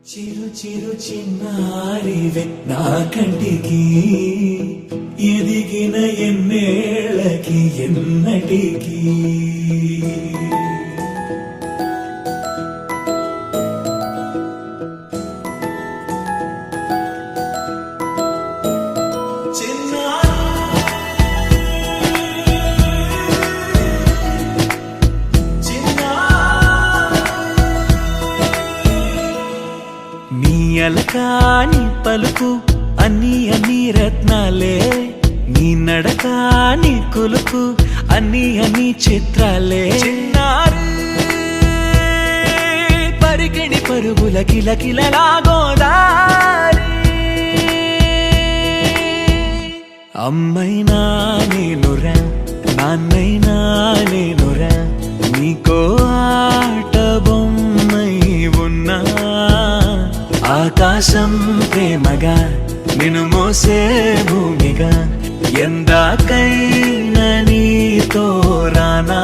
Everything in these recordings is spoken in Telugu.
చిరు చిరు చిన్నారివే నా కంటికి ఎదిగిన ఎన్నేళ్ళకి ఎన్నటికి అలకాని పలుకు అన్ని అన్ని రత్నాలే నీ నడక నీ కులుకు అన్ని అన్ని చిత్రాలే చిన్నారు పరికిణి పరుగుల కిలకిలలా గోదారి అమ్మైనా నేనురా నాన్నైనా నేనురా నీకో ఆట బొమ్మై ఉన్నా ఆకాశం ప్రేమగా నిన్ను మోసే భూమిగా ఎందాకైనా నీతో రానా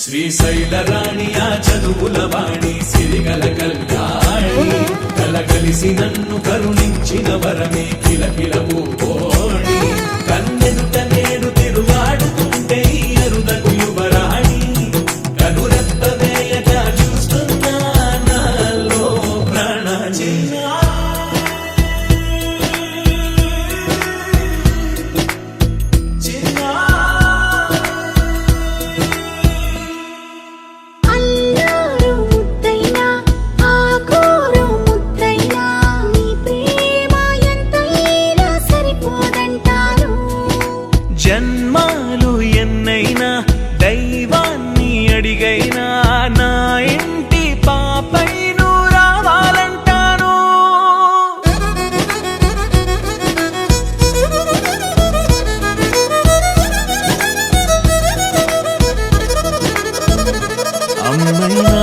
శ్రీశైల రాణి ఆ చదువుల వాణి సిరిగల కళ్యాణి కలగలిసి నన్ను కరుణించిన వరమే కిలకిల పూకోణి కన్నెదుట నేడు తిరుగాడుతుంటే అరుదకు యువరాణి కనురెప్ప వేయక చూస్తున్నా నాలో ప్రాణ జన్మాలు ఎన్నైనా దైవాన్ని అడిగైనా నా ఇంటి పాపై నువ్వు రావాలంటాను అమ్మైనా